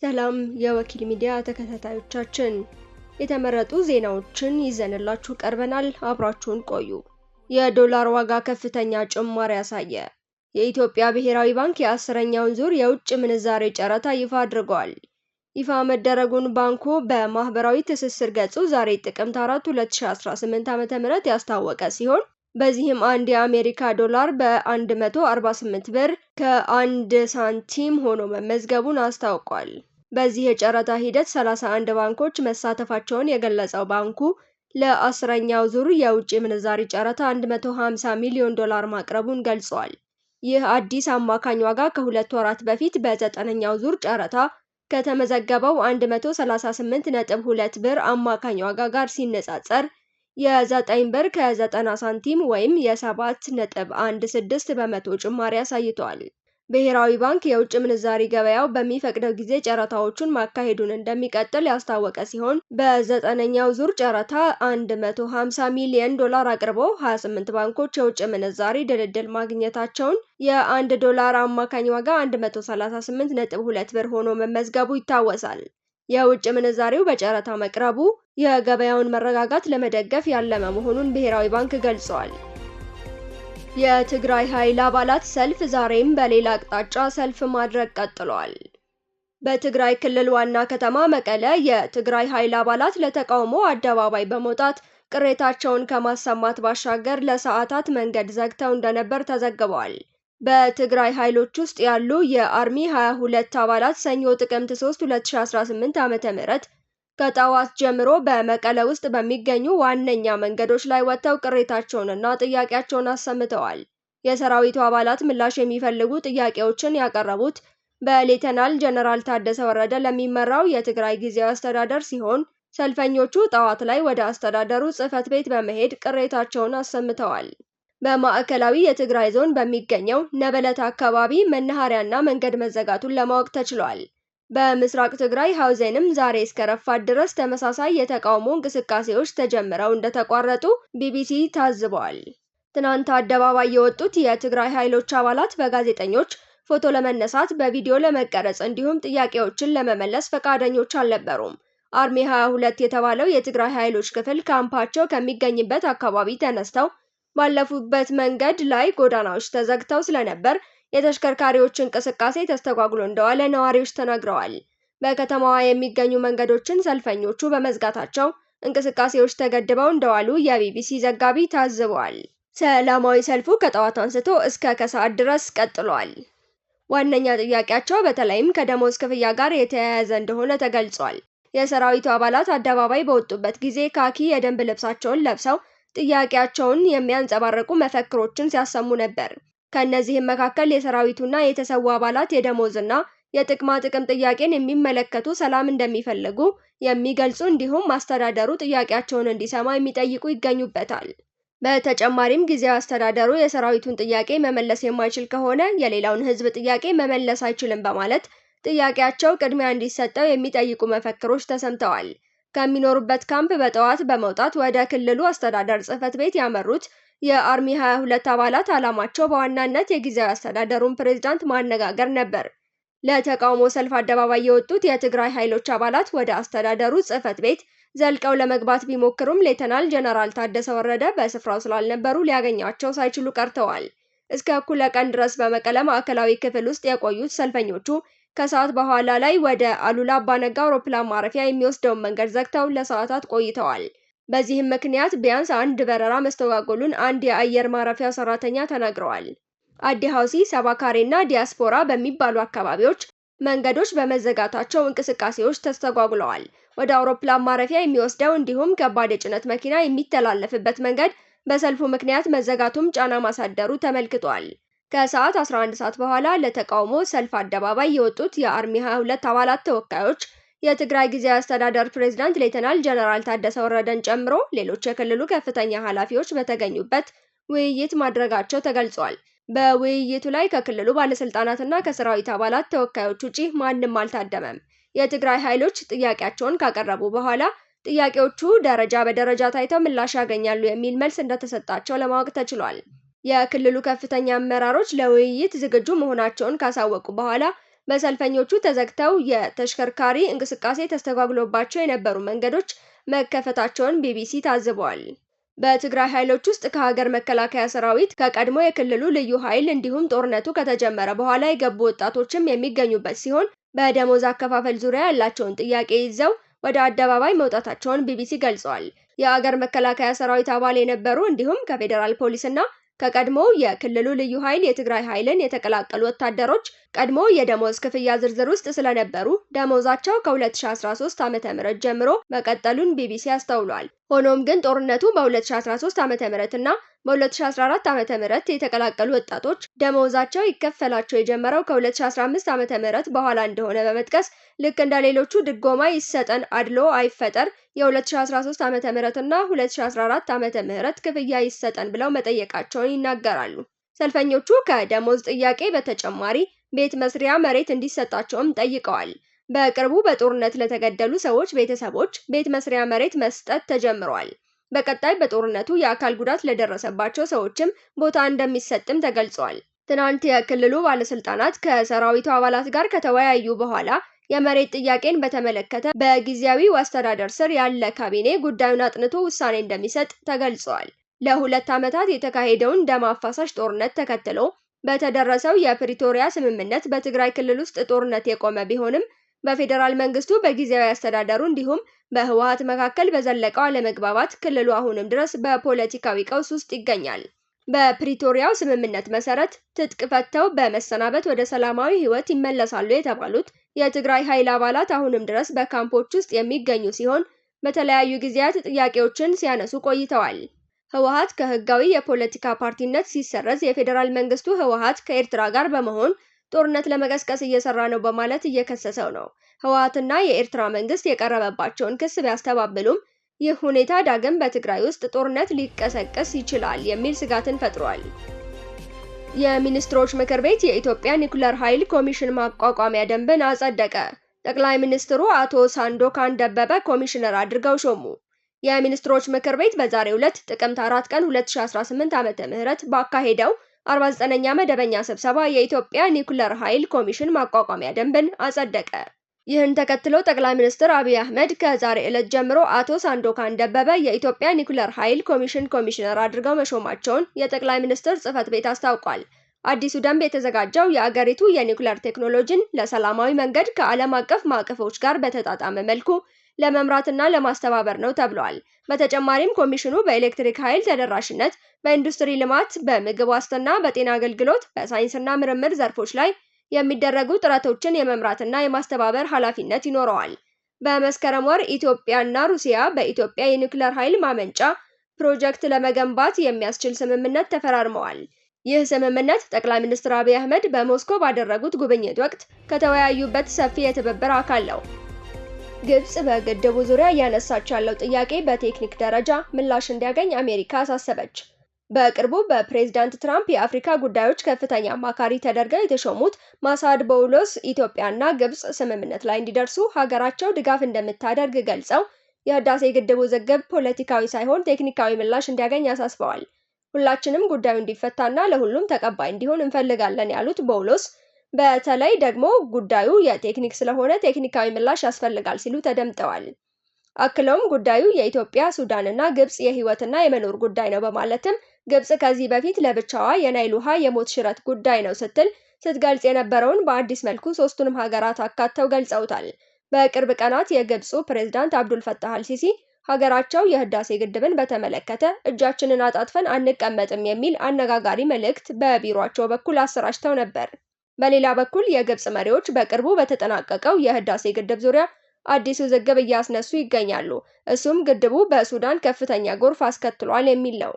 ሰላም የወኪል ሚዲያ ተከታታዮቻችን፣ የተመረጡ ዜናዎችን ይዘንላችሁ ቀርበናል። አብራችሁን ቆዩ። የዶላር ዋጋ ከፍተኛ ጭማሪ ያሳየ። የኢትዮጵያ ብሔራዊ ባንክ የ10ኛውን ዙር የውጭ ምንዛሬ ጨረታ ይፋ አድርጓል። ይፋ መደረጉን ባንኩ በማህበራዊ ትስስር ገጹ ዛሬ ጥቅምት 4 2018 ዓ.ም ያስታወቀ ሲሆን በዚህም አንድ የአሜሪካ ዶላር በ148 ብር ከ1 ሳንቲም ሆኖ መመዝገቡን አስታውቋል። በዚህ የጨረታ ሂደት 31 ባንኮች መሳተፋቸውን የገለጸው ባንኩ ለ10ኛው ዙር የውጭ ምንዛሪ ጨረታ 150 ሚሊዮን ዶላር ማቅረቡን ገልጿል። ይህ አዲስ አማካኝ ዋጋ ከ2 ወራት በፊት በ9ኛው ዙር ጨረታ ከተመዘገበው 138.2 ብር አማካኝ ዋጋ ጋር ሲነጻጸር የ9 ብር ከ90 ሳንቲም ወይም የ7.16 በመቶ ጭማሪ አሳይቷል። ብሔራዊ ባንክ የውጭ ምንዛሪ ገበያው በሚፈቅደው ጊዜ ጨረታዎቹን ማካሄዱን እንደሚቀጥል ያስታወቀ ሲሆን በ9ኛው ዙር ጨረታ 150 ሚሊዮን ዶላር አቅርቦ 28 ባንኮች የውጭ ምንዛሪ ድልድል ማግኘታቸውን፣ የ1 ዶላር አማካኝ ዋጋ 138.2 ብር ሆኖ መመዝገቡ ይታወሳል። የውጭ ምንዛሪው በጨረታ መቅረቡ የገበያውን መረጋጋት ለመደገፍ ያለመ መሆኑን ብሔራዊ ባንክ ገልጿል። የትግራይ ኃይል አባላት ሰልፍ ዛሬም በሌላ አቅጣጫ ሰልፍ ማድረግ ቀጥለዋል። በትግራይ ክልል ዋና ከተማ መቀለ የትግራይ ኃይል አባላት ለተቃውሞ አደባባይ በመውጣት ቅሬታቸውን ከማሰማት ባሻገር ለሰዓታት መንገድ ዘግተው እንደነበር ተዘግቧል። በትግራይ ኃይሎች ውስጥ ያሉ የአርሚ 22 አባላት ሰኞ ጥቅምት 3 2018 ዓ.ም ከጠዋት ጀምሮ በመቀለ ውስጥ በሚገኙ ዋነኛ መንገዶች ላይ ወጥተው ቅሬታቸውንና ጥያቄያቸውን አሰምተዋል። የሰራዊቱ አባላት ምላሽ የሚፈልጉ ጥያቄዎችን ያቀረቡት በሌተናል ጀነራል ታደሰ ወረደ ለሚመራው የትግራይ ጊዜያዊ አስተዳደር ሲሆን ሰልፈኞቹ ጠዋት ላይ ወደ አስተዳደሩ ጽሕፈት ቤት በመሄድ ቅሬታቸውን አሰምተዋል። በማዕከላዊ የትግራይ ዞን በሚገኘው ነበለት አካባቢ መናኸሪያና መንገድ መዘጋቱን ለማወቅ ተችሏል። በምስራቅ ትግራይ ሐውዜንም ዛሬ እስከ ረፋድ ድረስ ተመሳሳይ የተቃውሞ እንቅስቃሴዎች ተጀምረው እንደተቋረጡ ቢቢሲ ታዝቧል። ትናንት አደባባይ የወጡት የትግራይ ኃይሎች አባላት በጋዜጠኞች ፎቶ ለመነሳት፣ በቪዲዮ ለመቀረጽ እንዲሁም ጥያቄዎችን ለመመለስ ፈቃደኞች አልነበሩም። አርሚ 22 የተባለው የትግራይ ኃይሎች ክፍል ካምፓቸው ከሚገኝበት አካባቢ ተነስተው ባለፉበት መንገድ ላይ ጎዳናዎች ተዘግተው ስለነበር የተሽከርካሪዎች እንቅስቃሴ ተስተጓጉሎ እንደዋለ ነዋሪዎች ተናግረዋል። በከተማዋ የሚገኙ መንገዶችን ሰልፈኞቹ በመዝጋታቸው እንቅስቃሴዎች ተገድበው እንደዋሉ የቢቢሲ ዘጋቢ ታዝቧል። ሰላማዊ ሰልፉ ከጠዋት አንስቶ እስከ ከሰዓት ድረስ ቀጥሏል። ዋነኛ ጥያቄያቸው በተለይም ከደሞዝ ክፍያ ጋር የተያያዘ እንደሆነ ተገልጿል። የሰራዊቱ አባላት አደባባይ በወጡበት ጊዜ ካኪ የደንብ ልብሳቸውን ለብሰው ጥያቄያቸውን የሚያንጸባርቁ መፈክሮችን ሲያሰሙ ነበር። ከእነዚህም መካከል የሰራዊቱና የተሰዉ አባላት የደሞዝና የጥቅማ ጥቅም ጥያቄን የሚመለከቱ ሰላም እንደሚፈልጉ የሚገልጹ እንዲሁም አስተዳደሩ ጥያቄያቸውን እንዲሰማ የሚጠይቁ ይገኙበታል። በተጨማሪም ጊዜያዊ አስተዳደሩ የሰራዊቱን ጥያቄ መመለስ የማይችል ከሆነ የሌላውን ሕዝብ ጥያቄ መመለስ አይችልም በማለት ጥያቄያቸው ቅድሚያ እንዲሰጠው የሚጠይቁ መፈክሮች ተሰምተዋል። ከሚኖሩበት ካምፕ በጠዋት በመውጣት ወደ ክልሉ አስተዳደር ጽሕፈት ቤት ያመሩት የአርሚ 22 አባላት ዓላማቸው በዋናነት የጊዜያዊ አስተዳደሩን ፕሬዝዳንት ማነጋገር ነበር። ለተቃውሞ ሰልፍ አደባባይ የወጡት የትግራይ ኃይሎች አባላት ወደ አስተዳደሩ ጽሕፈት ቤት ዘልቀው ለመግባት ቢሞክሩም ሌተናል ጀነራል ታደሰ ወረደ በስፍራው ስላልነበሩ ሊያገኟቸው ሳይችሉ ቀርተዋል። እስከ እኩለ ቀን ድረስ በመቀለ ማዕከላዊ ክፍል ውስጥ የቆዩት ሰልፈኞቹ ከሰዓት በኋላ ላይ ወደ አሉላ አባነጋ አውሮፕላን ማረፊያ የሚወስደውን መንገድ ዘግተው ለሰዓታት ቆይተዋል። በዚህም ምክንያት ቢያንስ አንድ በረራ መስተጓጎሉን አንድ የአየር ማረፊያ ሰራተኛ ተናግረዋል። አዲ ሐውሲ፣ ሰባካሬ እና ዲያስፖራ በሚባሉ አካባቢዎች መንገዶች በመዘጋታቸው እንቅስቃሴዎች ተስተጓጉለዋል። ወደ አውሮፕላን ማረፊያ የሚወስደው እንዲሁም ከባድ የጭነት መኪና የሚተላለፍበት መንገድ በሰልፉ ምክንያት መዘጋቱም ጫና ማሳደሩ ተመልክቷል። ከሰዓት 11 ሰዓት በኋላ ለተቃውሞ ሰልፍ አደባባይ የወጡት የአርሚ 22 አባላት ተወካዮች የትግራይ ጊዜያዊ አስተዳደር ፕሬዝዳንት ሌተናል ጀነራል ታደሰ ወረደን ጨምሮ ሌሎች የክልሉ ከፍተኛ ኃላፊዎች በተገኙበት ውይይት ማድረጋቸው ተገልጿል። በውይይቱ ላይ ከክልሉ ባለስልጣናትና ከሰራዊት አባላት ተወካዮች ውጪ ማንም አልታደመም። የትግራይ ኃይሎች ጥያቄያቸውን ካቀረቡ በኋላ ጥያቄዎቹ ደረጃ በደረጃ ታይተው ምላሽ ያገኛሉ የሚል መልስ እንደተሰጣቸው ለማወቅ ተችሏል። የክልሉ ከፍተኛ አመራሮች ለውይይት ዝግጁ መሆናቸውን ካሳወቁ በኋላ በሰልፈኞቹ ተዘግተው የተሽከርካሪ እንቅስቃሴ ተስተጓጉሎባቸው የነበሩ መንገዶች መከፈታቸውን ቢቢሲ ታዝቧል። በትግራይ ኃይሎች ውስጥ ከሀገር መከላከያ ሰራዊት፣ ከቀድሞ የክልሉ ልዩ ኃይል እንዲሁም ጦርነቱ ከተጀመረ በኋላ የገቡ ወጣቶችም የሚገኙበት ሲሆን በደሞዝ አከፋፈል ዙሪያ ያላቸውን ጥያቄ ይዘው ወደ አደባባይ መውጣታቸውን ቢቢሲ ገልጿል። የአገር መከላከያ ሰራዊት አባል የነበሩ እንዲሁም ከፌዴራል ፖሊስና ከቀድሞ የክልሉ ልዩ ኃይል የትግራይ ኃይልን የተቀላቀሉ ወታደሮች ቀድሞ የደሞዝ ክፍያ ዝርዝር ውስጥ ስለነበሩ ደሞዛቸው ከ2013 ዓ.ም ጀምሮ መቀጠሉን ቢቢሲ አስተውሏል። ሆኖም ግን ጦርነቱ በ2013 ዓ.ም እና በ2014 ዓ.ም የተቀላቀሉ ወጣቶች ደሞዛቸው ይከፈላቸው የጀመረው ከ2015 ዓ.ም በኋላ እንደሆነ በመጥቀስ ልክ እንደ ሌሎቹ ድጎማ ይሰጠን፣ አድሎ አይፈጠር፣ የ2013 ዓ.ም እና 2014 ዓ.ም ክፍያ ይሰጠን ብለው መጠየቃቸውን ይናገራሉ። ሰልፈኞቹ ከደሞዝ ጥያቄ በተጨማሪ ቤት መስሪያ መሬት እንዲሰጣቸውም ጠይቀዋል። በቅርቡ በጦርነት ለተገደሉ ሰዎች ቤተሰቦች ቤት መስሪያ መሬት መስጠት ተጀምሯል። በቀጣይ በጦርነቱ የአካል ጉዳት ለደረሰባቸው ሰዎችም ቦታ እንደሚሰጥም ተገልጿል። ትናንት የክልሉ ባለስልጣናት ከሰራዊቱ አባላት ጋር ከተወያዩ በኋላ የመሬት ጥያቄን በተመለከተ በጊዜያዊ አስተዳደር ስር ያለ ካቢኔ ጉዳዩን አጥንቶ ውሳኔ እንደሚሰጥ ተገልጿል። ለ2 ዓመታት የተካሄደውን ደም አፋሳሽ ጦርነት ተከትሎ በተደረሰው የፕሪቶሪያ ስምምነት በትግራይ ክልል ውስጥ ጦርነት የቆመ ቢሆንም በፌዴራል መንግስቱ በጊዜያዊ አስተዳደሩ እንዲሁም በህወሓት መካከል በዘለቀው አለመግባባት ክልሉ አሁንም ድረስ በፖለቲካዊ ቀውስ ውስጥ ይገኛል። በፕሪቶሪያው ስምምነት መሰረት ትጥቅ ፈተው በመሰናበት ወደ ሰላማዊ ህይወት ይመለሳሉ የተባሉት የትግራይ ኃይል አባላት አሁንም ድረስ በካምፖች ውስጥ የሚገኙ ሲሆን በተለያዩ ጊዜያት ጥያቄዎችን ሲያነሱ ቆይተዋል። ህወሓት ከህጋዊ የፖለቲካ ፓርቲነት ሲሰረዝ የፌዴራል መንግስቱ ህወሓት ከኤርትራ ጋር በመሆን ጦርነት ለመቀስቀስ እየሰራ ነው በማለት እየከሰሰው ነው። ህወሓትና የኤርትራ መንግስት የቀረበባቸውን ክስ ቢያስተባብሉም ይህ ሁኔታ ዳግም በትግራይ ውስጥ ጦርነት ሊቀሰቀስ ይችላል የሚል ስጋትን ፈጥሯል። የሚኒስትሮች ምክር ቤት የኢትዮጵያ ኒውክሌር ኃይል ኮሚሽን ማቋቋሚያ ደንብን አጸደቀ። ጠቅላይ ሚኒስትሩ አቶ ሳንዶካን ደበበ ኮሚሽነር አድርገው ሾሙ። የሚኒስትሮች ምክር ቤት በዛሬው ዕለት ጥቅምት 4 ቀን 2018 ዓ.ም ባካሄደው 49ኛ መደበኛ ስብሰባ የኢትዮጵያ ኒውክሌር ኃይል ኮሚሽን ማቋቋሚያ ደንብን አጸደቀ። ይህን ተከትሎ ጠቅላይ ሚኒስትር አብይ አህመድ ከዛሬ ዕለት ጀምሮ አቶ ሳንዶካን ደበበ የኢትዮጵያ ኒውክሌር ኃይል ኮሚሽን ኮሚሽነር አድርገው መሾማቸውን የጠቅላይ ሚኒስትር ጽህፈት ቤት አስታውቋል። አዲሱ ደንብ የተዘጋጀው የአገሪቱ የኒውክሌር ቴክኖሎጂን ለሰላማዊ መንገድ ከዓለም አቀፍ ማዕቀፎች ጋር በተጣጣመ መልኩ ለመምራትና ለማስተባበር ነው ተብሏል። በተጨማሪም ኮሚሽኑ በኤሌክትሪክ ኃይል ተደራሽነት፣ በኢንዱስትሪ ልማት፣ በምግብ ዋስትና፣ በጤና አገልግሎት፣ በሳይንስና ምርምር ዘርፎች ላይ የሚደረጉ ጥረቶችን የመምራትና የማስተባበር ኃላፊነት ይኖረዋል። በመስከረም ወር ኢትዮጵያና ሩሲያ በኢትዮጵያ የኒውክሌር ኃይል ማመንጫ ፕሮጀክት ለመገንባት የሚያስችል ስምምነት ተፈራርመዋል። ይህ ስምምነት ጠቅላይ ሚኒስትር አብይ አህመድ በሞስኮ ባደረጉት ጉብኝት ወቅት ከተወያዩበት ሰፊ የትብብር አካል ነው። ግብጽ በግድቡ ዙሪያ እያነሳች ያለው ጥያቄ በቴክኒክ ደረጃ ምላሽ እንዲያገኝ አሜሪካ አሳሰበች። በቅርቡ በፕሬዝዳንት ትራምፕ የአፍሪካ ጉዳዮች ከፍተኛ አማካሪ ተደርገው የተሾሙት ማሳድ ቦውሎስ ኢትዮጵያና ግብጽ ስምምነት ላይ እንዲደርሱ ሀገራቸው ድጋፍ እንደምታደርግ ገልጸው የህዳሴ ግድቡ ውዝግብ ፖለቲካዊ ሳይሆን ቴክኒካዊ ምላሽ እንዲያገኝ አሳስበዋል። ሁላችንም ጉዳዩ እንዲፈታና ለሁሉም ተቀባይ እንዲሆን እንፈልጋለን ያሉት ቦውሎስ በተለይ ደግሞ ጉዳዩ የቴክኒክ ስለሆነ ቴክኒካዊ ምላሽ ያስፈልጋል ሲሉ ተደምጠዋል። አክለውም ጉዳዩ የኢትዮጵያ፣ ሱዳንና ግብጽ የህይወትና የመኖር ጉዳይ ነው በማለትም ግብጽ ከዚህ በፊት ለብቻዋ የናይል ውሃ የሞት ሽረት ጉዳይ ነው ስትገልጽ የነበረውን በአዲስ መልኩ ሶስቱንም ሀገራት አካተው ገልጸውታል። በቅርብ ቀናት የግብፁ ፕሬዝዳንት አብዱል ፈታህ አልሲሲ ሀገራቸው የህዳሴ ግድብን በተመለከተ እጃችንን አጣጥፈን አንቀመጥም የሚል አነጋጋሪ መልእክት በቢሮአቸው በኩል አሰራጭተው ነበር። በሌላ በኩል የግብጽ መሪዎች በቅርቡ በተጠናቀቀው የህዳሴ ግድብ ዙሪያ አዲስ ውዝግብ እያስነሱ ይገኛሉ። እሱም ግድቡ በሱዳን ከፍተኛ ጎርፍ አስከትሏል የሚል ነው።